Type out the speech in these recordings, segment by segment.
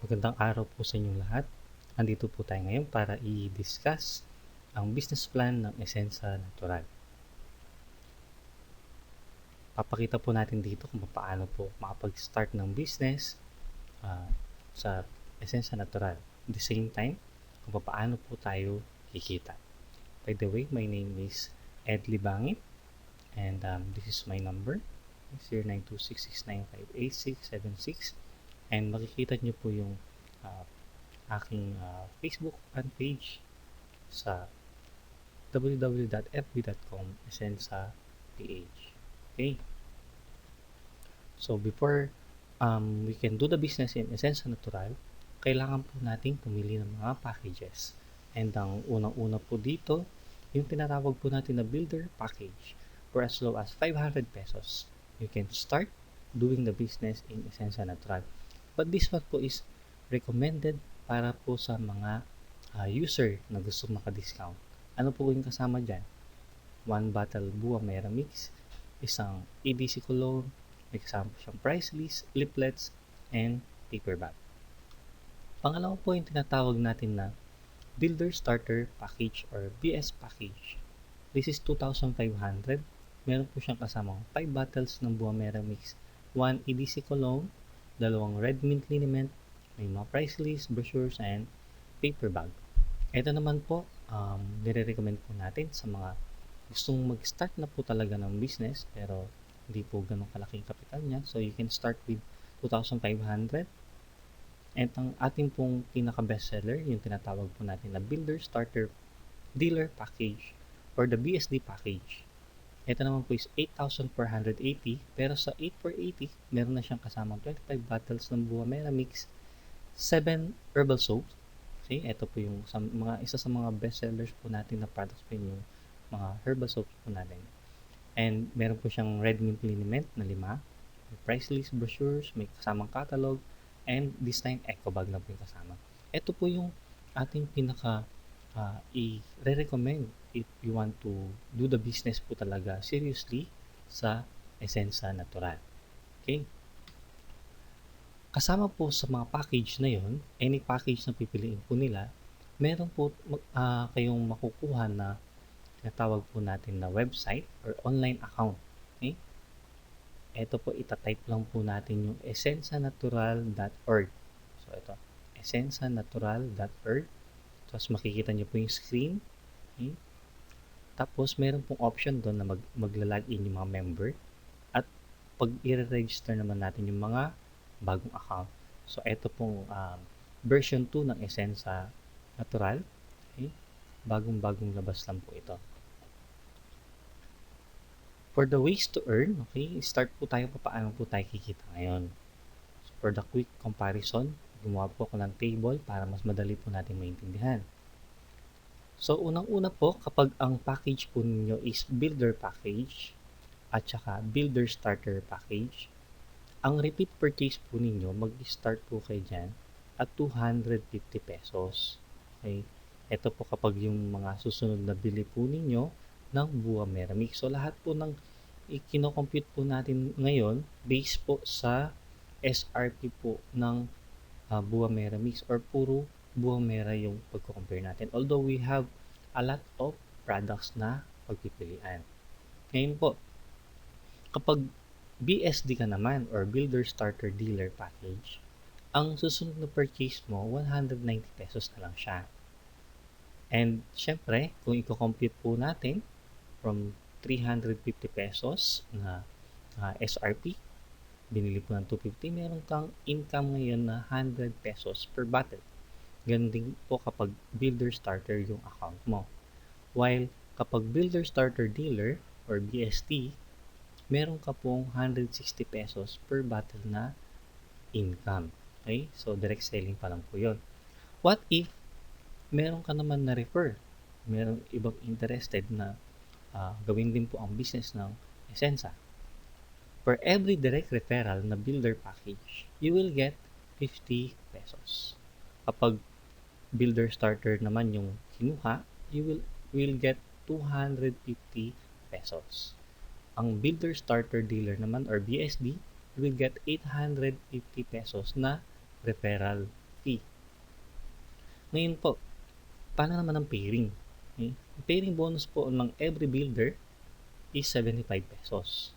Magandang araw po sa inyong lahat. Andito po tayo ngayon para i-discuss ang business plan ng Esensa Natural. Papakita po natin dito kung paano po makapag-start ng business sa Esensa Natural. At the same time, kung paano po tayo kikita. By the way, my name is Ed Libangit and this is my number 092669588676 and makikita nyo po yung aking Facebook fan page sa www.fb.com/esensaph. Okay? So before we can do the business in Esensa Natural, kailangan po nating pumili ng mga packages. And ang unang-una po dito, yung tinatawag po natin na builder package for as low as 500 pesos. You can start doing the business in Esensa Natural. But this one po is recommended para po sa mga user na gusto maka-discount. Ano po yung kasama dyan? 1 bottle Buwa Mera Mix, isang EDC cologne, may kasama po siyang price list, leaflets, and paper bag. Pangalawa po yung tinatawag natin na Builder Starter Package or BS Package. This is 2,500. Meron po siyang kasamang 5 bottles ng Buwa Mera Mix, 1 EDC cologne, 2 red mint liniment, may mga price list, brochures, and paper bag. Ito naman po, nire-recommend po natin sa mga gustong mag-start na po talaga ng business pero hindi po ganun kalaking kapital niya. So you can start with 2,500. At ang ating pong pinaka-bestseller, yung tinatawag po natin na Builder Starter Dealer Package or the BSD Package. Ito naman po is 8,480 pero sa 8,480 meron na siyang kasamang 25 bottles ng Buwa Mera Mix, 7 herbal soaps. Okay, ito po yung isa sa mga bestsellers po natin na products po yung mga herbal soaps po natin. And meron po siyang red mint liniment na 5, may price list, brochures, may kasamang catalog, and this time eco bag na po yung kasama. Ito po yung ating pinaka i-recommend if you want to do the business po talaga seriously sa Esensa Natural. Okay? Kasama po sa mga package na yon, any package na pipiliin po nila, meron po kayong makukuha na tinatawag po natin na website or online account. Okay? Ito po, itatype lang po natin yung essensanatural.org. So ito, essensanatural.org. Tapos makikita nyo po yung screen. Okay? Tapos meron pong option doon na magla-login yung mga member. At pag i-register naman natin yung mga bagong account. So ito pong version 2 ng Esensa Natural. Okay? Bagong labas lang po ito. For the ways to earn, okay, start po tayo paano po tayo kikita ngayon. So for the quick comparison, gumawa po ako ng table para mas madali po natin maintindihan. So unang-una po, kapag ang package po ninyo is Builder Package at saka Builder Starter Package, ang repeat purchase po ninyo, mag-start po kayo dyan at 250 pesos. Okay? Ito po kapag yung mga susunod na bili po ninyo ng Buwa Mera Mix. So lahat po ng ikino-compute po natin ngayon based po sa SRP po ng Buwa Mera Mix or puro Buwa Mera yung pagko-compare natin. Although we have a lot of products na pagpipilian. Ngayon po, kapag BSD ka naman or Builder Starter Dealer Package, ang susunod na purchase mo, 190 pesos na lang siya. And syempre, kung i-compute po natin from 350 pesos na SRP, binili po ng 250, meron kang income ngayon na 100 pesos per bottle. Ganun din po kapag Builder Starter yung account mo. While kapag Builder Starter Dealer or BST, meron ka pong 160 pesos per bottle na income. Okay? So, direct selling pa lang po yun. What if meron ka naman na refer? Meron ibang interested na gawin din po ang business ng Esensa. For every direct referral na builder package, you will get 50 pesos. Kapag builder starter naman yung kinuha, you will get 250 pesos. Ang Builder Starter Dealer naman or BSD will get 850 pesos na referral BSP. Ngayon po, paano naman ang pairing? Okay? Ang pairing bonus po ng every builder is 75 pesos.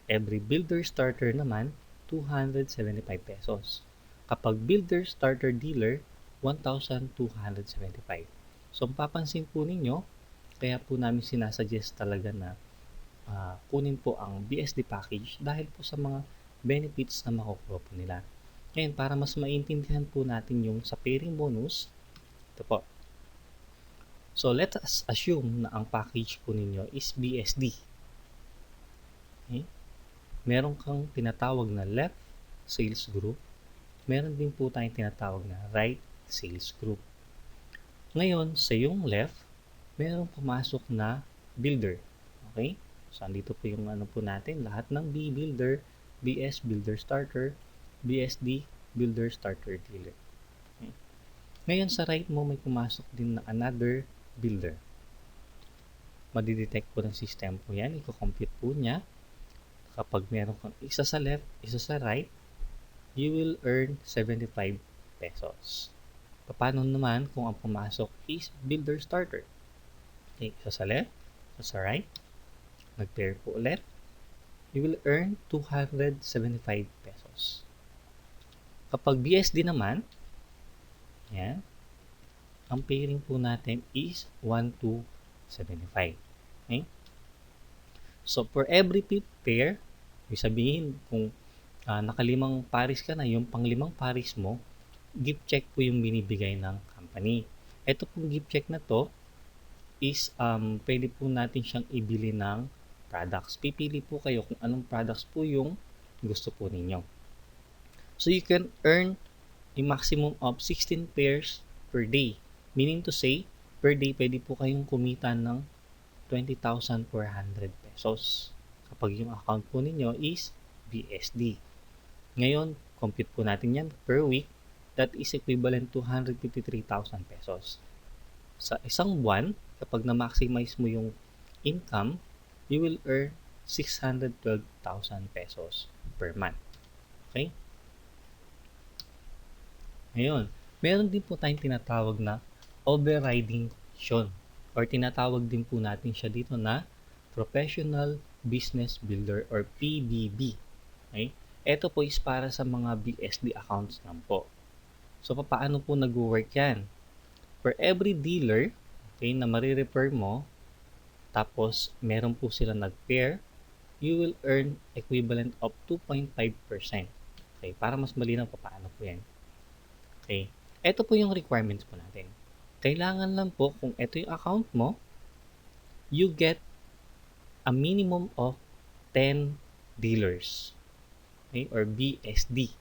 Every builder starter naman, 275 pesos. Kapag builder starter dealer, 1,275. So, papansin po ninyo, kaya po namin sinasuggest talaga na kunin po ang BSD package dahil po sa mga benefits na makukuha po nila. Ngayon, para mas maintindihan po natin yung sa pairing bonus, ito po. So, let us assume na ang package po ninyo is BSD. Okay? Meron kang tinatawag na left sales group. Meron din po tayong tinatawag na right sales group. Ngayon, sa yung left, meron pumasok na builder. Okay? So, andito po yung ano po natin, lahat ng B builder, BS builder starter, BSD builder starter dealer. Okay? Ngayon, sa right mo, may pumasok din na another builder. Madidetect po ng system po yan, i-compute po niya. Kapag meron kang isa sa left, isa sa right, you will earn 75 pesos. Paano naman kung ang pumasok is builder starter? Okay, isa sa left, isa sa right, nag-pair po ulit, you will earn 275 pesos. Kapag BSD naman, yan, ang pairing po natin is 1,275. Okay? So, for every fifth pair, ibig sabihin, kung nakalimang paris ka na, yung panglimang paris mo, gift check po yung binibigay ng company. Ito pong gift check na to is pwede po natin siyang ibili ng products. Pipili po kayo kung anong products po yung gusto po ninyo. So, you can earn a maximum of 16 pairs per day. Meaning to say, per day pwede po kayong kumita ng 20,400 pesos kapag yung account po ninyo is BSD. Ngayon, compute po natin yan per week. That is equivalent to 153,000 pesos. Sa isang buwan, kapag na-maximize mo yung income, you will earn 612,000 pesos per month. Okay? Ngayon, meron din po tayong tinatawag na overriding commission or tinatawag din po natin siya dito na Professional Business Builder or PBB. Okay? Ito po is para sa mga BSD accounts lang po. So, paano po nag-work yan? For every dealer, okay, na marirefer mo, tapos meron po sila nag-pair, you will earn equivalent of 2.5%. Okay, para mas malinaw paano po yan. Okay, ito po yung requirements po natin. Kailangan lang po kung ito yung account mo, you get a minimum of 10 dealers. Okay, or BSD.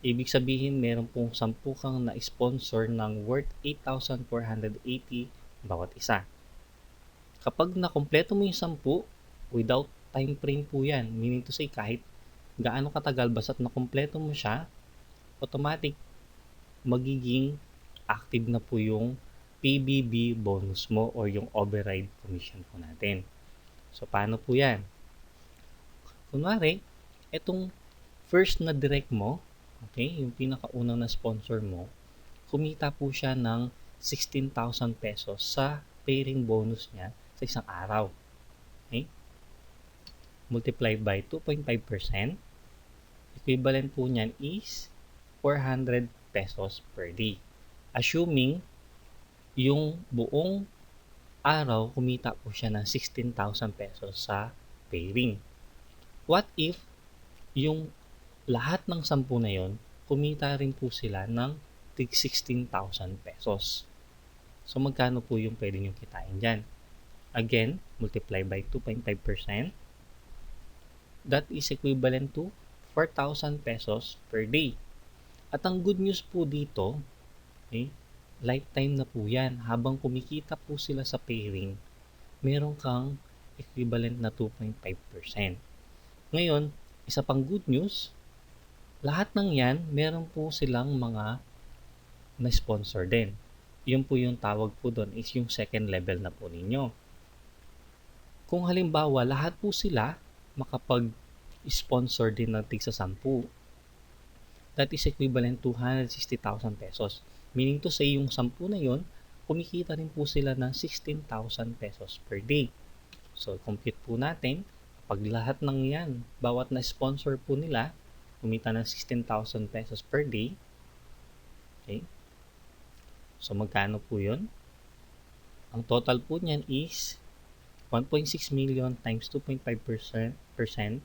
Ibig sabihin, meron pong 10 kang na-sponsor ng worth 8,480 bawat isa. Kapag nakompleto mo yung 10, without time frame po yan. Meaning to say, kahit gaano katagal, basta't nakompleto mo siya, automatic, magiging active na po yung PBB bonus mo or yung override commission po natin. So, paano po yan? Kunwari, itong first na direct mo, okay, yung pinakaunang na sponsor mo, kumita po siya ng 16,000 pesos sa pairing bonus niya sa isang araw. Okay? Multiply by 2.5%, equivalent po niyan is 400 pesos per day. Assuming yung buong araw kumita po siya ng 16,000 pesos sa pairing. What if yung lahat ng 10 na yon kumita rin po sila ng tig 16,000 pesos. So, magkano po yung pwede nyo kitain dyan? Again, multiply by 2.5%. That is equivalent to 4,000 pesos per day. At ang good news po dito, okay, lifetime na po yan. Habang kumikita po sila sa pairing, meron kang equivalent na 2.5%. Ngayon, isa pang good news, lahat ng yan, meron po silang mga na-sponsor din. Yun po yung tawag po doon is yung second level na po ninyo. Kung halimbawa, lahat po sila makapag-sponsor din ng tig sa 10, that is equivalent to 160,000 pesos. Meaning to say, yung 10 na yun, kumikita rin po sila ng 16,000 pesos per day. So, compute po natin, pag lahat ng yan, bawat na sponsor po nila, kumita ng 16,000 pesos per day. Okay? So, magkano po yun? Ang total po niyan is 1.6 million times 2.5%.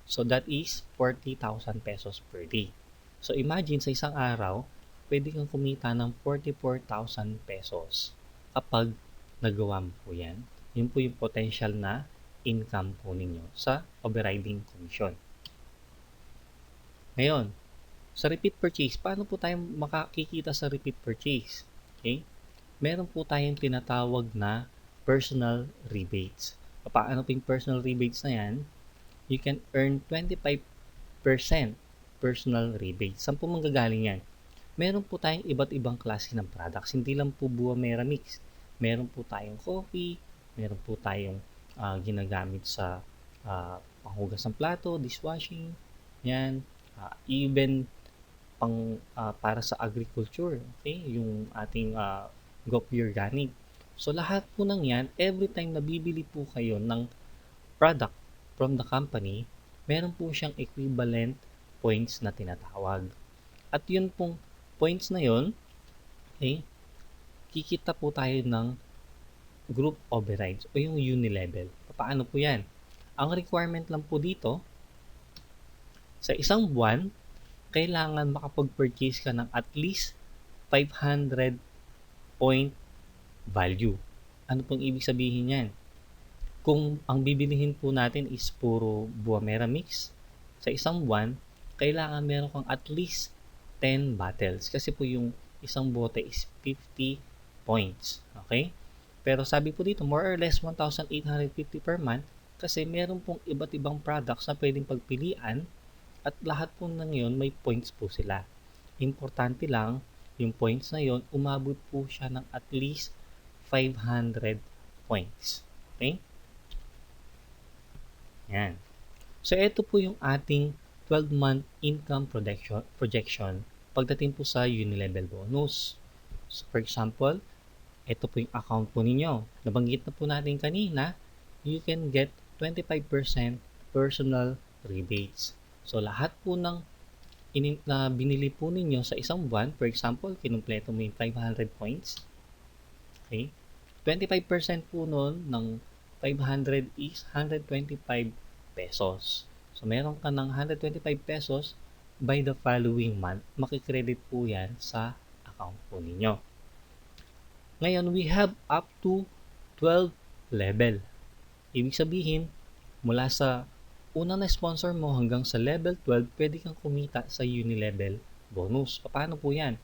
So, that is 40,000 pesos per day. So, imagine sa isang araw, pwede kang kumita ng 44,000 pesos kapag nagawa mo po yan. Yun po yung potential na income po ninyo sa overriding commission. Ngayon, sa repeat purchase, paano po tayo makakikita sa repeat purchase? Okay? Meron po tayong tinatawag na personal rebates. Paano po yung personal rebates na yan? You can earn 25% personal rebates. Saan po manggagaling yan? Meron po tayong iba't ibang klase ng products. Hindi lang po Buwa Mera Mix. Meron po tayong coffee, meron po tayong ginagamit sa panghugas ng plato, dishwashing, yan, even para sa agriculture, okay? Yung ating Gopi Organic. So lahat po ng yan, every time na bibili po kayo ng product from the company, meron po siyang equivalent points na tinatawag. At yun pong points na yun, okay, kikita po tayo ng group overrides o yung unilevel. Paano po yan? Ang requirement lang po dito, sa isang buwan, kailangan makapag-purchase ka ng at least 500 point value. Ano pong ibig sabihin yan? Kung ang bibilihin po natin is puro Buwa Mera Mix, sa isang buwan, kailangan meron kang at least 10 bottles. Kasi po yung isang bote is 50 points. Okay? Pero sabi po dito, more or less 1,850 per month kasi meron pong iba't ibang products na pwedeng pagpilian at lahat po ng yun may points po sila. Importante lang, yung points na yun, umabot po siya ng at least 500 points. Okay? Yan. So, ito po yung ating 12-month income projection pagdating po sa unilevel bonus. So, for example, ito po yung account po ninyo. Nabanggit na po natin kanina, you can get 25% personal rebates. So, lahat po ng na binili po ninyo sa isang buwan, for example, kinumpleto mo yung 500 points. Okay? 25% po nun ng 500 is 125 pesos. So, meron ka ng 125 pesos by the following month. Makikredit po yan sa account po ninyo. Ngayon, we have up to 12 level. Ibig sabihin, mula sa unang na-sponsor mo hanggang sa level 12, pwede kang kumita sa unilevel bonus. Paano po yan?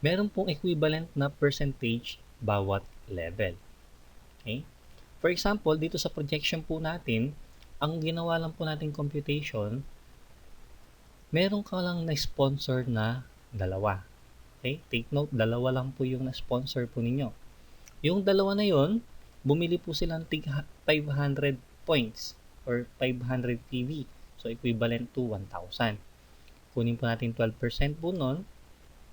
Meron pong equivalent na percentage bawat level. Okay? For example, dito sa projection po natin, ang ginawa lang po natin computation, meron ka lang na-sponsor na dalawa. Okay? Take note, dalawa lang po yung na-sponsor po ninyo. Yung dalawa na yon, bumili po silang 500 points or 500 PV. So, equivalent to 1,000. Kunin po natin 12% po nun,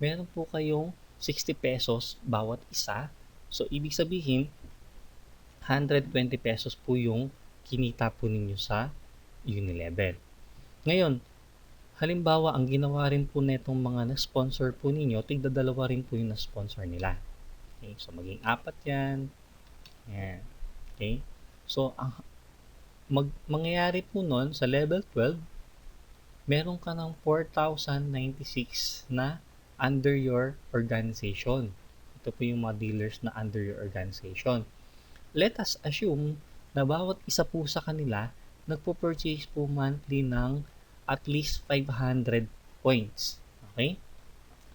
meron po kayong 60 pesos bawat isa. So, ibig sabihin, 120 pesos po yung kinita po ninyo sa unilevel. Ngayon, halimbawa, ang ginawa rin po netong mga na-sponsor po ninyo, tigdadalawa rin po yung na-sponsor nila. Okay, so maging 4 yan. Yan. Okay? So, ang mangyayari po nun sa level 12, meron ka ng 4,096 na under your organization. Ito po yung mga dealers na under your organization. Let us assume na bawat isa po sa kanila nagpo-purchase po monthly ng at least 500 points. Okay?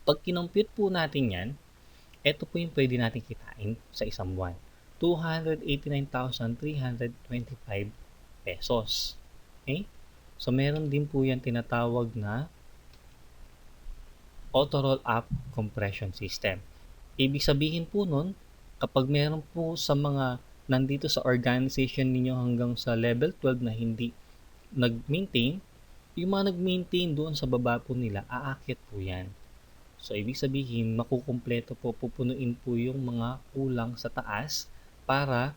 Pag kinompute po natin yan, ito po yung pwede natin kitain sa isang buwan. 289,325 pesos. Okay? So, meron din po yan tinatawag na auto roll-up compression system. Ibig sabihin po nun, kapag meron po sa mga nandito sa organization ninyo hanggang sa level 12 na hindi nag-maintain, yung mga nag-maintain doon sa baba po nila, aakyat po yan. So, ibig sabihin, makukumpleto po, pupunuin po yung mga kulang sa taas para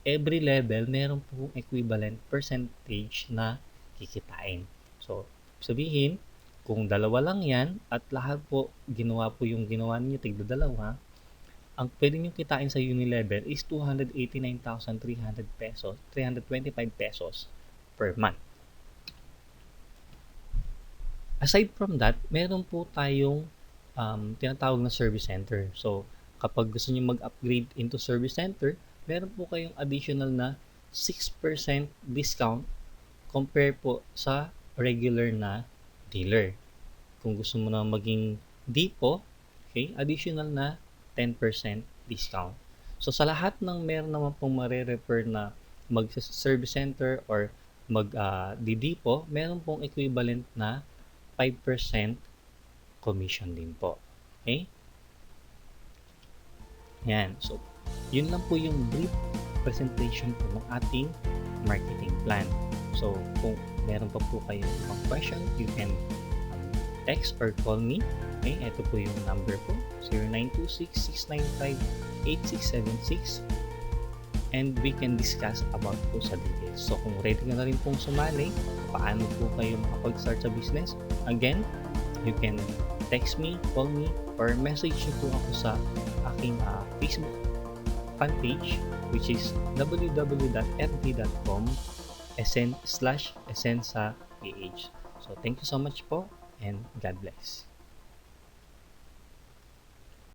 every level, meron po equivalent percentage na kikitain. So, sabihin, kung dalawa lang yan at lahat po ginawa po yung ginawa niyo tigda dalawa, ang pwede nyo kitain sa Unilever is 289,300 pesos, 325 pesos per month. Aside from that, meron po tayong tinatawag na service center. So, kapag gusto niyo mag-upgrade into service center, meron po kayong additional na 6% discount compare po sa regular na dealer. Kung gusto mo na maging depot, okay, additional na 10% discount. So, sa lahat ng meron naman pong mare-refer na mag-service center or mag-depot, meron pong equivalent na 5% commission din po. Okay? Yan. So, yun lang po yung brief presentation po ng ating marketing plan. So, kung meron pa po kayong ibang question, you can text or call me. Okay? Ito po yung number po, 0926-695-8676. And we can discuss about po sa details. So, kung ready ka na rin pong sumali, paano po kayo makapag-start sa business, again, you can text me, call me, or message nyo po ako sa aking Facebook fan page, which is www.fb.com/esensaph. So, thank you so much po, and God bless.